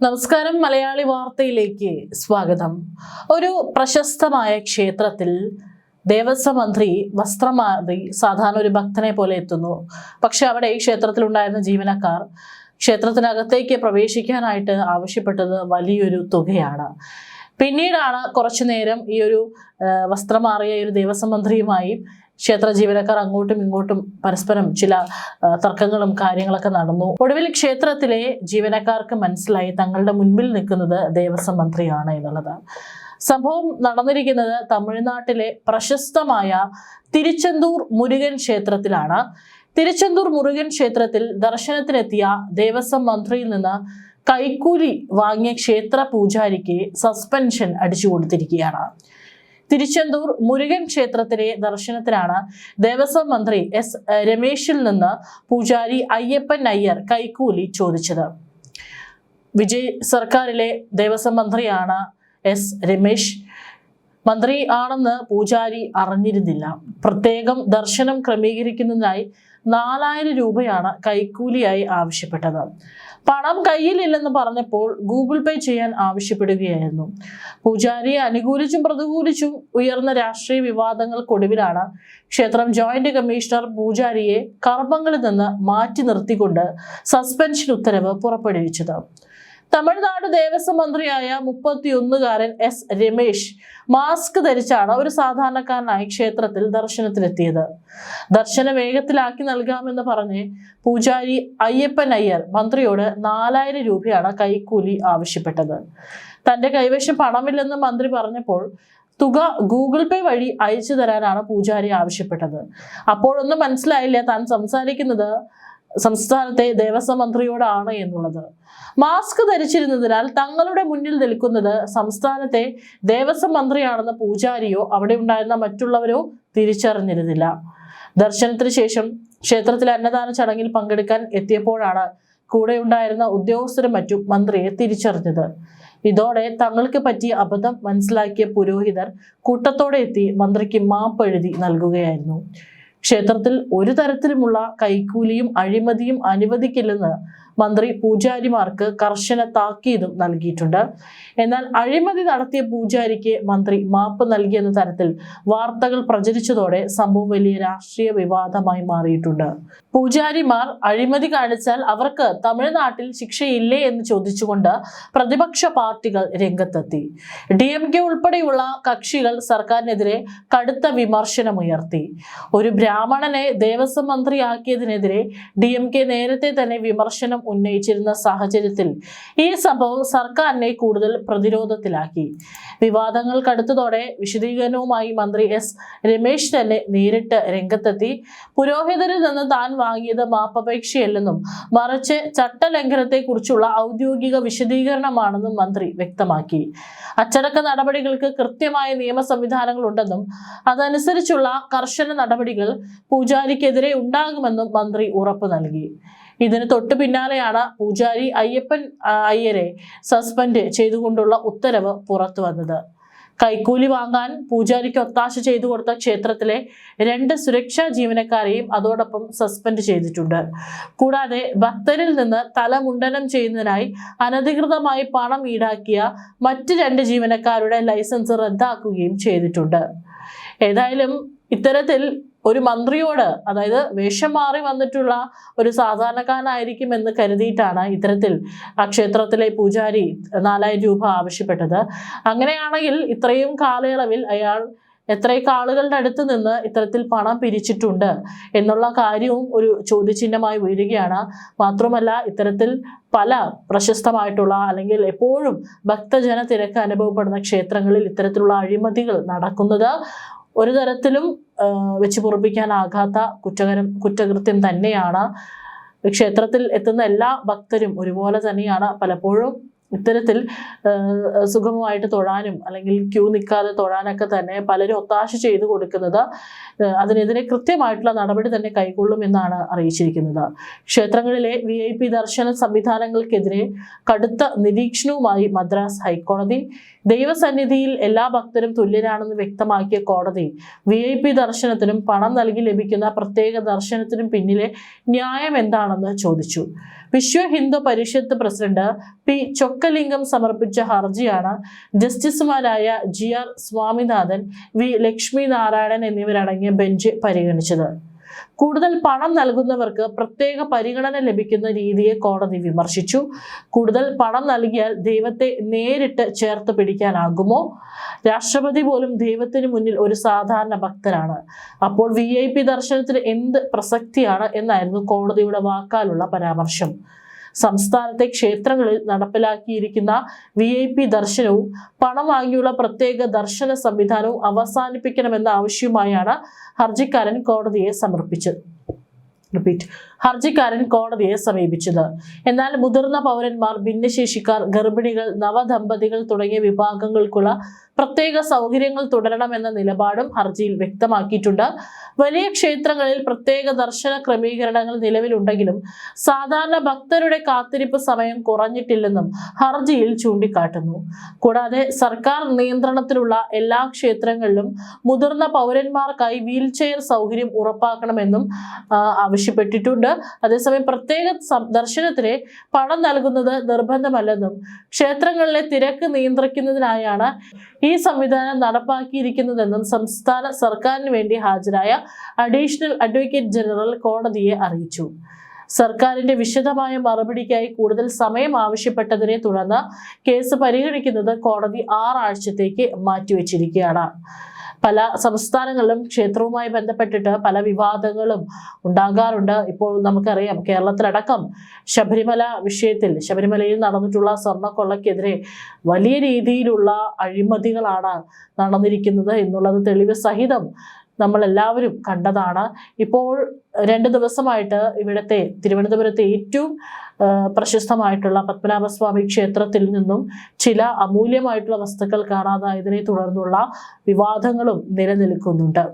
നമസ്കാരം, മലയാളി വാർത്തയിലേക്ക് സ്വാഗതം. ഒരു പ്രശസ്തമായ ക്ഷേത്രത്തിൽ ദേവസ്വം മന്ത്രി വസ്ത്രം മാറി സാധാരണ ഒരു ഭക്തനെ പോലെ എത്തുന്നു. പക്ഷെ അവിടെ ഈ ക്ഷേത്രത്തിലുണ്ടായിരുന്ന ജീവനക്കാർ ക്ഷേത്രത്തിനകത്തേക്ക് പ്രവേശിക്കാനായിട്ട് ആവശ്യപ്പെട്ടത് വലിയൊരു തുകയാണ്. പിന്നീടാണ് കുറച്ചു നേരം ഈ ഒരു വസ്ത്രം മാറിയ ഒരു ദേവസ്വം മന്ത്രിയുമായി ക്ഷേത്ര ജീവനക്കാർ അങ്ങോട്ടും ഇങ്ങോട്ടും പരസ്പരം ചില തർക്കങ്ങളും കാര്യങ്ങളൊക്കെ നടന്നു. ഒടുവിൽ ക്ഷേത്രത്തിലെ ജീവനക്കാർക്ക് മനസ്സിലായി തങ്ങളുടെ മുൻപിൽ നിൽക്കുന്നത് ദേവസ്വം മന്ത്രിയാണ് എന്നുള്ളത്. സംഭവം നടന്നിരിക്കുന്നത് തമിഴ്നാട്ടിലെ പ്രശസ്തമായ തിരുച്ചെന്തൂർ മുരുകൻ ക്ഷേത്രത്തിലാണ്. തിരുച്ചെന്തൂർ മുരുകൻ ക്ഷേത്രത്തിൽ ദർശനത്തിനെത്തിയ ദേവസ്വം മന്ത്രിയിൽ നിന്ന് കൈക്കൂലി വാങ്ങിയ ക്ഷേത്ര പൂജാരിക്ക് സസ്പെൻഷൻ അടിച്ചു കൊടുത്തിരിക്കുകയാണ്. തിരുച്ചെന്തൂർ മുരുകൻ ക്ഷേത്രത്തിലെ ദർശനത്തിനാണ് ദേവസ്വം മന്ത്രി എസ് രമേശിൽ നിന്ന് പൂജാരി അയ്യപ്പൻ അയ്യർ കൈക്കൂലി ചോദിച്ചത്. വിജയ് സർക്കാരിലെ ദേവസ്വം മന്ത്രിയാണ് എസ് രമേശ്. മന്ത്രി ആണെന്ന് പൂജാരി അറിഞ്ഞിരുന്നില്ല. പ്രത്യേകം ദർശനം ക്രമീകരിക്കുന്നതിനായി 4000 രൂപയാണ് കൈക്കൂലിയായി ആവശ്യപ്പെട്ടത്. പണം കയ്യിലില്ലെന്ന് പറഞ്ഞപ്പോൾ ഗൂഗിൾ പേ ചെയ്യാൻ ആവശ്യപ്പെടുകയായിരുന്നു. പൂജാരിയെ അനുകൂലിച്ചും പ്രതികൂലിച്ചും ഉയർന്ന രാഷ്ട്രീയ വിവാദങ്ങൾക്കൊടുവിലാണ് ക്ഷേത്രം ജോയിന്റ് കമ്മീഷണർ പൂജാരിയെ കർമ്മങ്ങളിൽ നിന്ന് മാറ്റി നിർത്തിക്കൊണ്ട് സസ്പെൻഷൻ ഉത്തരവ് പുറപ്പെടുവിച്ചത്. തമിഴ്നാട് ദേവസ്വം മന്ത്രിയായ 31-കാരൻ എസ് രമേശ് മാസ്ക് ധരിച്ചാണ് ഒരു സാധാരണക്കാരനായി ക്ഷേത്രത്തിൽ ദർശനത്തിനെത്തിയത്. ദർശനം വേഗത്തിലാക്കി നൽകാമെന്ന് പറഞ്ഞ് പൂജാരി അയ്യപ്പൻ അയ്യർ മന്ത്രിയോട് 4000 രൂപയാണ് കൈക്കൂലി ആവശ്യപ്പെട്ടത്. തന്റെ കൈവശം പണമില്ലെന്ന് മന്ത്രി പറഞ്ഞപ്പോൾ തുക ഗൂഗിൾ പേ വഴി അയച്ചു തരാനാണ് പൂജാരി ആവശ്യപ്പെട്ടത്. അപ്പോഴൊന്നും മനസ്സിലായില്ല താൻ സംസാരിക്കുന്നത് സംസ്ഥാനത്തെ ദേവസ്വം മന്ത്രിയോടാണ് എന്നുള്ളത്. മാസ്ക് ധരിച്ചിരുന്നതിനാൽ തങ്ങളുടെ മുന്നിൽ നിൽക്കുന്നത് സംസ്ഥാനത്തെ ദേവസ്വം മന്ത്രിയാണെന്ന് പൂജാരിയോ അവിടെ ഉണ്ടായിരുന്ന മറ്റുള്ളവരോ തിരിച്ചറിഞ്ഞിരുന്നില്ല. ദർശനത്തിന് ശേഷം ക്ഷേത്രത്തിലെ അന്നദാന ചടങ്ങിൽ പങ്കെടുക്കാൻ എത്തിയപ്പോഴാണ് കൂടെ ഉണ്ടായിരുന്ന ഉദ്യോഗസ്ഥരും മറ്റും മന്ത്രിയെ തിരിച്ചറിഞ്ഞത്. ഇതോടെ തങ്ങൾക്ക് പറ്റിയ അബദ്ധം മനസ്സിലാക്കിയ പുരോഹിതർ കൂട്ടത്തോടെ എത്തി മന്ത്രിക്ക് മാപ്പെഴുതി നൽകുകയായിരുന്നു. ക്ഷേത്രത്തിൽ ഒരു തരത്തിലുമുള്ള കൈക്കൂലിയും അഴിമതിയും അനുവദിക്കില്ലെന്ന് മന്ത്രി പൂജാരിമാർക്ക് കർശന താക്കീതും നൽകിയിട്ടുണ്ട്. എന്നാൽ അഴിമതി നടത്തിയ പൂജാരിക്ക് മന്ത്രി മാപ്പ് നൽകിയെന്ന തരത്തിൽ വാർത്തകൾ പ്രചരിച്ചതോടെ സംഭവം വലിയ രാഷ്ട്രീയ വിവാദമായി മാറിയിട്ടുണ്ട്. പൂജാരിമാർ അഴിമതി കാണിച്ചാൽ അവർക്ക് തമിഴ്നാട്ടിൽ ശിക്ഷയില്ലേ എന്ന് ചോദിച്ചുകൊണ്ട് പ്രതിപക്ഷ പാർട്ടികൾ രംഗത്തെത്തി. DMK ഉൾപ്പെടെയുള്ള കക്ഷികൾ സർക്കാരിനെതിരെ കടുത്ത വിമർശനമുയർത്തി. ഒരു ബ്രാഹ്മണനെ ദേവസ്വം മന്ത്രിയാക്കിയതിനെതിരെ DMK നേരത്തെ തന്നെ വിമർശനം ഉന്നയിച്ചിരുന്ന സാഹചര്യത്തിൽ ഈ സംഭവം സർക്കാരിനെ കൂടുതൽ പ്രതിരോധത്തിലാക്കി. വിവാദങ്ങൾ കടുത്തതോടെ വിശദീകരണവുമായി മന്ത്രി എസ് രമേശ് തന്നെ നേരിട്ട് രംഗത്തെത്തി. പുരോഹിതരിൽ നിന്ന് താൻ വാങ്ങിയത് മാപ്പപേക്ഷയല്ലെന്നും മറിച്ച് ചട്ടലംഘനത്തെക്കുറിച്ചുള്ള ഔദ്യോഗിക വിശദീകരണമാണെന്നും മന്ത്രി വ്യക്തമാക്കി. അച്ചടക്ക നടപടികൾക്ക് കൃത്യമായ നിയമ സംവിധാനങ്ങളുണ്ടെന്നും അതനുസരിച്ചുള്ള കർശന നടപടികൾ പൂജാരിക്കെതിരെ ഉണ്ടാകുമെന്നും മന്ത്രി ഉറപ്പു നൽകി. ഇതിന് തൊട്ടു പിന്നാലെയാണ് പൂജാരി അയ്യപ്പൻ അയ്യരെ സസ്പെൻഡ് ചെയ്തുകൊണ്ടുള്ള ഉത്തരവ് പുറത്തു വന്നത്. കൈക്കൂലി വാങ്ങാൻ പൂജാരിക്ക് ഒത്താശ ചെയ്തു കൊടുത്ത ക്ഷേത്രത്തിലെ 2 സുരക്ഷാ ജീവനക്കാരെയും അതോടൊപ്പം സസ്പെൻഡ് ചെയ്തിട്ടുണ്ട്. കൂടാതെ ഭക്തരിൽ നിന്ന് തലമുണ്ടനം ചെയ്യുന്നതിനായി അനധികൃതമായി പണം ഈടാക്കിയ മറ്റ് 2 ജീവനക്കാരുടെ ലൈസൻസ് റദ്ദാക്കുകയും ചെയ്തിട്ടുണ്ട്. ഏതായാലും ഇത്തരത്തിൽ ഒരു മന്ത്രിയോട്, അതായത് വേഷം മാറി വന്നിട്ടുള്ള ഒരു സാധാരണക്കാരനായിരിക്കും എന്ന് കരുതിയിട്ടാണ് ഇത്തരത്തിൽ ആ ക്ഷേത്രത്തിലെ പൂജാരി 4000 രൂപ ആവശ്യപ്പെട്ടത്. അങ്ങനെയാണെങ്കിൽ ഇത്രയും കാലയളവിൽ അയാൾ എത്രയൊക്കെ ആളുകളുടെ അടുത്ത് നിന്ന് ഇത്തരത്തിൽ പണം പിരിച്ചിട്ടുണ്ട് എന്നുള്ള കാര്യവും ഒരു ചോദ്യചിഹ്നമായി ഉയരുകയാണ്. മാത്രമല്ല ഇത്തരത്തിൽ പല പ്രശസ്തമായിട്ടുള്ള അല്ലെങ്കിൽ എപ്പോഴും ഭക്തജന തിരക്ക് അനുഭവപ്പെടുന്ന ക്ഷേത്രങ്ങളിൽ ഇത്തരത്തിലുള്ള അഴിമതികൾ നടക്കുന്നത് ഒരു തരത്തിലും വെച്ച് പൊറുപ്പിക്കാനാകാത്ത കുറ്റകൃത്യം തന്നെയാണ്. ക്ഷേത്രത്തിൽ എത്തുന്ന എല്ലാ ഭക്തരും ഒരുപോലെ തന്നെയാണ്. പലപ്പോഴും ഇത്തരത്തിൽ സുഗമമായിട്ട് തൊഴാനും അല്ലെങ്കിൽ ക്യൂ നിൽക്കാതെ തൊഴാനൊക്കെ തന്നെ പലരും ഒത്താശ ചെയ്തു കൊടുക്കുന്നത്. അതിനെതിരെ കൃത്യമായിട്ടുള്ള നടപടി തന്നെ കൈക്കൊള്ളുമെന്നാണ് അറിയിച്ചിരിക്കുന്നത്. ക്ഷേത്രങ്ങളിലെ VIP ദർശന സംവിധാനങ്ങൾക്കെതിരെ കടുത്ത നിരീക്ഷണവുമായി മദ്രാസ് ഹൈക്കോടതി. ദൈവസന്നിധിയിൽ എല്ലാ ഭക്തരും തുല്യരാണെന്ന് വ്യക്തമാക്കിയ കോടതി VIP ദർശനത്തിനും പണം നൽകി ലഭിക്കുന്ന പ്രത്യേക ദർശനത്തിനും പിന്നിലെ ന്യായം എന്താണെന്ന് ചോദിച്ചു. വിശ്വ ഹിന്ദു പരിഷത്ത് പ്രസിഡന്റ് പി ചൊക്കലിംഗം സമർപ്പിച്ച ഹർജിയാണ് ജസ്റ്റിസുമാരായ GR സ്വാമിനാഥൻ, V ലക്ഷ്മി നാരായണൻ എന്നിവരടങ്ങിയ ബെഞ്ച് പരിഗണിച്ചത്. കൂടുതൽ പണം നൽകുന്നവർക്ക് പ്രത്യേക പരിഗണന ലഭിക്കുന്ന രീതിയെ കോടതി വിമർശിച്ചു. കൂടുതൽ പണം നൽകിയാൽ ദൈവത്തെ നേരിട്ട് ചേർത്ത് പിടിക്കാനാകുമോ? രാഷ്ട്രപതി പോലും ദൈവത്തിന് മുന്നിൽ ഒരു സാധാരണ ഭക്തനാണ്. അപ്പോൾ VIP ദർശനത്തിന് എന്ത് പ്രസക്തിയാണ് എന്നായിരുന്നു കോടതിയുടെ വാക്കാലുള്ള പരാമർശം. സംസ്ഥാനത്തെ ക്ഷേത്രങ്ങളിൽ നടപ്പിലാക്കിയിരിക്കുന്ന VIP ദർശനവും പണം വാങ്ങിയുള്ള പ്രത്യേക ദർശന സംവിധാനവും അവസാനിപ്പിക്കണമെന്ന ആവശ്യവുമായാണ് ഹർജിക്കാരൻ കോടതിയെ സമീപിച്ചത്. എന്നാൽ മുതിർന്ന പൗരന്മാർ, ഭിന്നശേഷിക്കാർ, ഗർഭിണികൾ, നവദമ്പതികൾ തുടങ്ങിയ വിഭാഗങ്ങൾക്കുള്ള പ്രത്യേക സൗകര്യങ്ങൾ തുടരണമെന്ന നിലപാടും ഹർജിയിൽ വ്യക്തമാക്കിയിട്ടുണ്ട്. വലിയ ക്ഷേത്രങ്ങളിൽ പ്രത്യേക ദർശന ക്രമീകരണങ്ങൾ നിലവിലുണ്ടെങ്കിലും സാധാരണ ഭക്തരുടെ കാത്തിരിപ്പ് സമയം കുറഞ്ഞിട്ടില്ലെന്നും ഹർജിയിൽ ചൂണ്ടിക്കാട്ടുന്നു. കൂടാതെ സർക്കാർ നിയന്ത്രണത്തിലുള്ള എല്ലാ ക്ഷേത്രങ്ങളിലും മുതിർന്ന പൗരന്മാർക്കായി വീൽചെയർ സൗകര്യം ഉറപ്പാക്കണമെന്നും ആവശ്യപ്പെട്ടിട്ടുണ്ട്. അതേസമയം പ്രത്യേക ദർശനത്തിന് പണം നൽകുന്നത് നിർബന്ധമല്ലെന്നും ക്ഷേത്രങ്ങളിലെ തിരക്ക് നിയന്ത്രിക്കുന്നതിനായാണ് ഈ സംവിധാനം നടപ്പാക്കിയിരിക്കുന്നതെന്നും സംസ്ഥാന സർക്കാരിന് വേണ്ടി ഹാജരായ അഡീഷണൽ അഡ്വക്കേറ്റ് ജനറൽ കോടതിയെ അറിയിച്ചു. സർക്കാരിന്റെ വിശദമായ മറുപടിക്കായി കൂടുതൽ സമയം ആവശ്യപ്പെട്ടതിനെ തുടർന്ന് കേസ് പരിഗണിക്കുന്നത് കോടതി 6 ആഴ്ചത്തേക്ക് മാറ്റിവെച്ചിരിക്കുകയാണ്. പല സംസ്ഥാനങ്ങളിലും ക്ഷേത്രവുമായി ബന്ധപ്പെട്ടിട്ട് പല വിവാദങ്ങളും ഉണ്ടാകാറുണ്ട്. ഇപ്പോൾ നമുക്കറിയാം, കേരളത്തിലടക്കം ശബരിമലയിൽ നടന്നിട്ടുള്ള സ്വർണ്ണക്കൊള്ളക്കെതിരെ വലിയ രീതിയിലുള്ള അഴിമതികളാണ് നടന്നിരിക്കുന്നത് എന്നുള്ളത് തെളിവ് സഹിതം നമ്മളെല്ലാവരും കണ്ടതാണ്. ഇപ്പോൾ 2 ദിവസമായിട്ട് തിരുവനന്തപുരത്തെ ഏറ്റവും പ്രശസ്തമായിട്ടുള്ള പത്മനാഭസ്വാമി ക്ഷേത്രത്തിൽ നിന്നും ചില അമൂല്യമായിട്ടുള്ള വസ്തുക്കൾ കാണാതായതിനെ തുടർന്നുള്ള വിവാദങ്ങളും നിലനിൽക്കുന്നുണ്ട്.